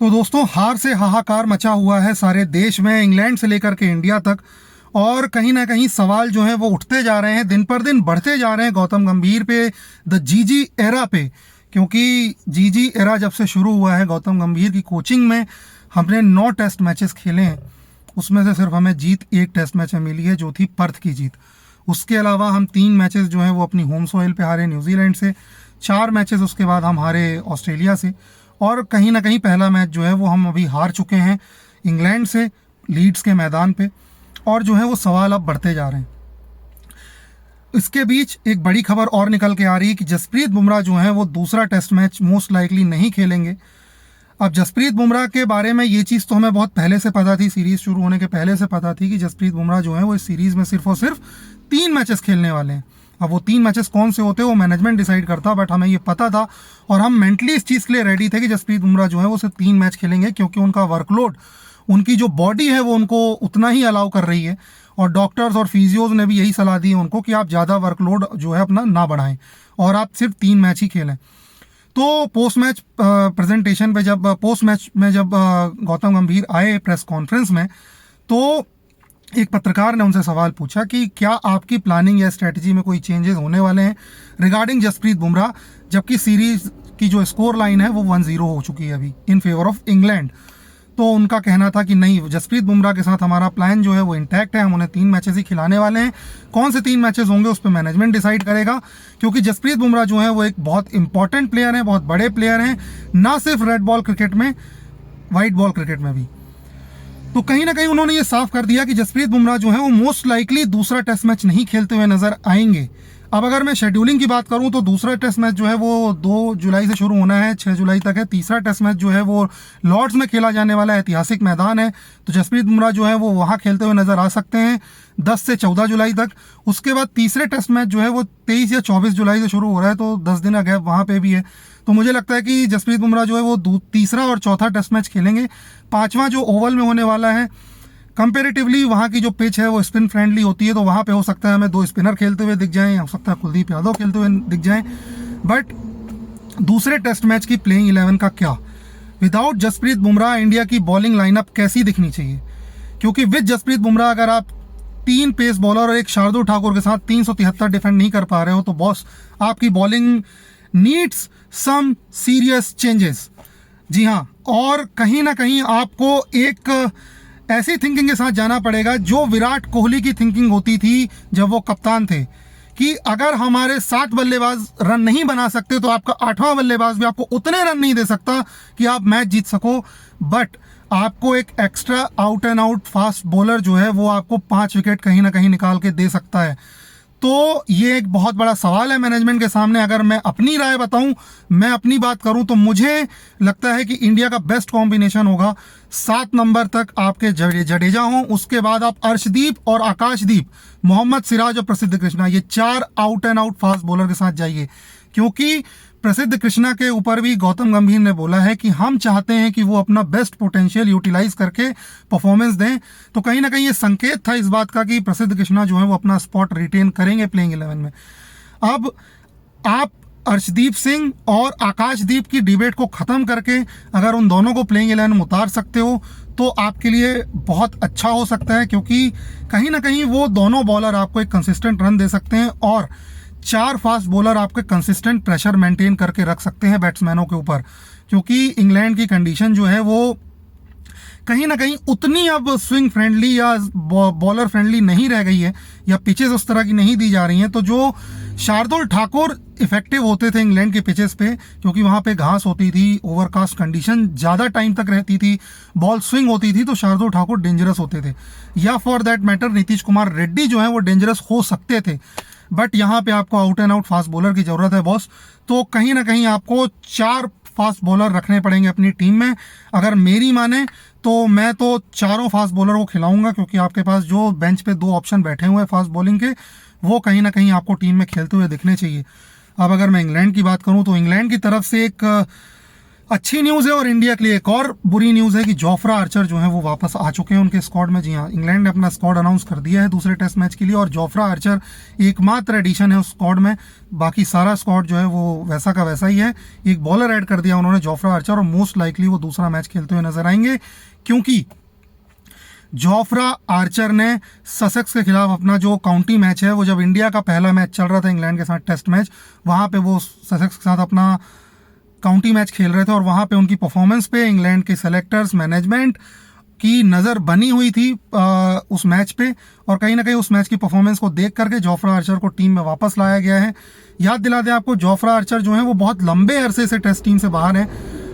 तो दोस्तों, हार से हाहाकार मचा हुआ है सारे देश में, इंग्लैंड से लेकर के इंडिया तक। और कहीं ना कहीं सवाल जो है वो उठते जा रहे हैं, दिन पर दिन बढ़ते जा रहे हैं गौतम गंभीर पे, द जीजी एरा पे। क्योंकि जीजी एरा जब से शुरू हुआ है गौतम गंभीर की कोचिंग में, हमने 9 टेस्ट मैचेस खेले हैं। उसमें से सिर्फ हमें जीत एक टेस्ट मैच में मिली है, जो थी पर्थ की जीत। उसके अलावा हम 3 मैचेस जो है वो अपनी होम सॉइल पे हारे न्यूजीलैंड से, 4 मैचेस उसके बाद हम हारे ऑस्ट्रेलिया से, और कहीं ना कहीं पहला मैच जो है वो हम अभी हार चुके हैं इंग्लैंड से, लीड्स के मैदान पे। और जो है वो सवाल अब बढ़ते जा रहे हैं। इसके बीच एक बड़ी खबर और निकल के आ रही है कि जसप्रीत बुमराह जो है वो दूसरा टेस्ट मैच मोस्ट लाइकली नहीं खेलेंगे। अब जसप्रीत बुमराह के बारे में ये चीज़ तो हमें बहुत पहले से पता थी, सीरीज शुरू होने के पहले से पता थी कि जसप्रीत बुमराह जो है वो इस सीरीज में सिर्फ और सिर्फ 3 मैचेस खेलने वाले हैं। अब वो 3 मैचेस कौन से होते हैं वो मैनेजमेंट डिसाइड करता, बट हमें ये पता था और हम मेंटली इस चीज़ के लिए रेडी थे कि जसप्रीत बुमराह जो है वो सिर्फ 3 मैच खेलेंगे, क्योंकि उनका वर्कलोड, उनकी जो बॉडी है वो उनको उतना ही अलाउ कर रही है। और डॉक्टर्स और फिजियोज ने भी यही सलाह दी है उनको कि आप ज़्यादा वर्कलोड जो है अपना ना बढ़ाएं और आप सिर्फ 3 मैच ही खेलें। तो पोस्ट मैच प्रेजेंटेशन पे जब पोस्ट मैच में जब गौतम गंभीर आए प्रेस कॉन्फ्रेंस में, तो एक पत्रकार ने उनसे सवाल पूछा कि क्या आपकी प्लानिंग या स्ट्रेटजी में कोई चेंजेस होने वाले हैं रिगार्डिंग जसप्रीत बुमराह, जबकि सीरीज की जो स्कोर लाइन है वो 1-0 हो चुकी है अभी इन फेवर ऑफ इंग्लैंड। तो उनका कहना था कि नहीं, जसप्रीत बुमराह के साथ हमारा प्लान जो है वो इंटैक्ट है, हम उन्हें 3 मैचेस ही खिलाने वाले हैं। कौन से 3 मैचेस होंगे उस पर मैनेजमेंट डिसाइड करेगा, क्योंकि जसप्रीत बुमराह जो है वो एक बहुत इंपॉर्टेंट प्लेयर है, बहुत बड़े प्लेयर हैं, ना सिर्फ रेड बॉल क्रिकेट में, वाइट बॉल क्रिकेट में भी। तो कहीं ना कहीं उन्होंने ये साफ कर दिया कि जसप्रीत बुमराह जो है वो मोस्ट लाइकली दूसरा टेस्ट मैच नहीं खेलते हुए नजर आएंगे। अब अगर मैं शेड्यूलिंग की बात करूं तो दूसरा टेस्ट मैच जो है वो 2 जुलाई से शुरू होना है, 6 जुलाई तक है। तीसरा टेस्ट मैच जो है वो लॉर्ड्स में खेला जाने वाला ऐतिहासिक मैदान है, तो जसप्रीत बुमराह जो है वो वहां खेलते हुए नजर आ सकते हैं 10 से 14 जुलाई तक। उसके बाद तीसरे टेस्ट मैच जो है वो 23 या 24 जुलाई से शुरू हो रहा है, तो 10 दिन का गैप वहां पे भी है। तो मुझे लगता है कि जसप्रीत बुमराह जो है वो तीसरा और चौथा टेस्ट मैच खेलेंगे। 5वां जो ओवल में होने वाला है, कंपेरेटिवली वहाँ की जो पिच है वो स्पिन फ्रेंडली होती है, तो वहाँ पे हो सकता है हमें 2 स्पिनर खेलते हुए दिख जाएं, हो सकता है कुलदीप यादव खेलते हुए दिख जाएं। बट दूसरे टेस्ट मैच की प्लेइंग 11 का क्या, विदाउट जसप्रीत बुमराह इंडिया की बॉलिंग लाइनअप कैसी दिखनी चाहिए? क्योंकि विद जसप्रीत बुमराह अगर आप 3 पेस बॉलर और एक शार्दुल ठाकुर के साथ 373 डिफेंड नहीं कर पा रहे हो, तो बॉस आपकी bowling needs some serious changes. जी हाँ, और कहीं ना कहीं आपको एक ऐसी थिंकिंग के साथ जाना पड़ेगा जो विराट कोहली की थिंकिंग होती थी जब वो कप्तान थे, कि अगर हमारे 7 बल्लेबाज रन नहीं बना सकते तो आपका 8वां बल्लेबाज भी आपको उतने रन नहीं दे सकता कि आप मैच जीत सको। बट आपको एक extra out and out fast bowler जो है वो आपको 5 विकेट कहीं ना कहीं निकाल के दे सकता है। तो ये एक बहुत बड़ा सवाल है मैनेजमेंट के सामने। अगर मैं अपनी राय बताऊं, मैं अपनी बात करूं, तो मुझे लगता है कि इंडिया का बेस्ट कॉम्बिनेशन होगा 7 नंबर तक आपके जडेजा हों, उसके बाद आप अर्शदीप और आकाशदीप, मोहम्मद सिराज और प्रसिद्ध कृष्णा, ये 4 out and out fast bowler के साथ जाइए। क्योंकि प्रसिद्ध कृष्णा के ऊपर भी गौतम गंभीर ने बोला है कि हम चाहते हैं कि वो अपना बेस्ट पोटेंशियल यूटिलाइज करके परफॉर्मेंस दें। तो कहीं ना कहीं ये संकेत था इस बात का कि प्रसिद्ध कृष्णा जो है वो अपना स्पॉट रिटेन करेंगे प्लेइंग 11 में। अब आप अर्शदीप सिंह और आकाशदीप की डिबेट को खत्म करके अगर उन दोनों को प्लेइंग 11 में उतार सकते हो तो आपके लिए बहुत अच्छा हो सकता है, क्योंकि कहीं ना कहीं वो दोनों बॉलर आपको एक कंसिस्टेंट रन दे सकते हैं और 4 फास्ट बॉलर आपके कंसिस्टेंट प्रेशर मेंटेन करके रख सकते हैं बैट्समैनों के ऊपर। क्योंकि इंग्लैंड की कंडीशन जो है वो कहीं ना कहीं उतनी अब स्विंग फ्रेंडली या बॉलर फ्रेंडली नहीं रह गई है, या पिचेस उस तरह की नहीं दी जा रही हैं। तो जो शार्दुल ठाकुर इफेक्टिव होते थे इंग्लैंड के पिचेस पे, क्योंकि वहां पे घास होती थी, ओवरकास्ट कंडीशन ज़्यादा टाइम तक रहती थी, बॉल स्विंग होती थी, तो शार्दुल ठाकुर डेंजरस होते थे। या for that matter Nitish Kumar Reddy जो है वो डेंजरस हो सकते थे। बट यहाँ पे आपको out and out fast bowler की जरूरत है बॉस। तो कहीं ना कहीं आपको 4 फास्ट बॉलर रखने पड़ेंगे अपनी टीम में। अगर मेरी माने तो मैं तो 4 फास्ट बॉलर को खिलाऊंगा, क्योंकि आपके पास जो बेंच पे 2 ऑप्शन बैठे हुए हैं फास्ट बॉलिंग के, वो कहीं ना कहीं आपको टीम में खेलते हुए दिखने चाहिए। अब अगर मैं इंग्लैंड की बात करूं तो इंग्लैंड की तरफ से एक अच्छी न्यूज़ है और इंडिया के लिए एक और बुरी न्यूज़ है कि जोफ्रा आर्चर जो है वो वापस आ चुके हैं उनके स्क्वाड में। जी हाँ, इंग्लैंड ने अपना स्क्वाड अनाउंस कर दिया है दूसरे टेस्ट मैच के लिए और जोफ्रा आर्चर एकमात्र एडिशन है उस स्क्वाड में। बाकी सारा स्क्वाड जो है वो वैसा का वैसा ही है। एक बॉलर ऐड कर दिया उन्होंने, जोफ्रा आर्चर, और मोस्ट लाइकली वो दूसरा मैच खेलते हुए नजर आएंगे, क्योंकि जोफ्रा आर्चर ने ससेक्स के खिलाफ अपना जो काउंटी मैच है, वो जब इंडिया का पहला मैच चल रहा था इंग्लैंड के साथ टेस्ट मैच, वहाँ पे वो ससेक्स के साथ अपना काउंटी मैच खेल रहे थे और वहाँ पे उनकी परफॉर्मेंस पे इंग्लैंड के सेलेक्टर्स, मैनेजमेंट की नज़र बनी हुई थी उस मैच पे, और कहीं ना कहीं उस मैच की परफॉर्मेंस को देख करके जोफ्रा आर्चर को टीम में वापस लाया गया है। याद दिला दें आपको, जोफ्रा आर्चर जो है वो बहुत लंबे अरसे से टेस्ट टीम से बाहर हैं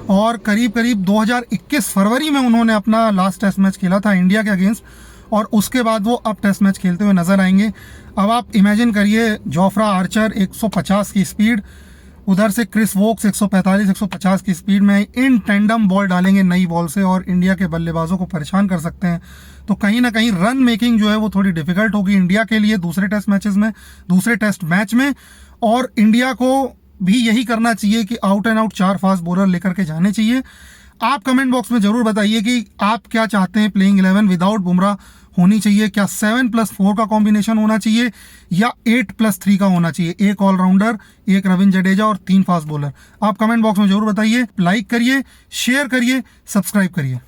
और करीब करीब 2021 फरवरी में उन्होंने अपना लास्ट टेस्ट मैच खेला था इंडिया के अगेंस्ट, और उसके बाद वो अब टेस्ट मैच खेलते हुए नजर आएंगे। अब आप इमेजिन करिए, जोफ्रा आर्चर 150 की स्पीड, उधर से क्रिस वोक्स 145-150 की स्पीड में इन टैंडम बॉल डालेंगे नई बॉल से और इंडिया के बल्लेबाजों को परेशान कर सकते हैं। तो कहीं ना कहीं रन मेकिंग जो है वो थोड़ी डिफिकल्ट होगी इंडिया के लिए दूसरे टेस्ट मैच में, और इंडिया को भी यही करना चाहिए कि out and out 4 fast bowler लेकर के जाने चाहिए। आप कमेंट बॉक्स में जरूर बताइए कि आप क्या चाहते हैं, प्लेइंग 11 विदाउट बुमराह होनी चाहिए, क्या 7+4 का कॉम्बिनेशन होना चाहिए या 8+3 का होना चाहिए, एक ऑलराउंडर, एक रविंद्र जडेजा और 3 फास्ट बॉलर। आप कमेंट बॉक्स में जरूर बताइए। लाइक करिए, शेयर करिए, सब्सक्राइब करिए।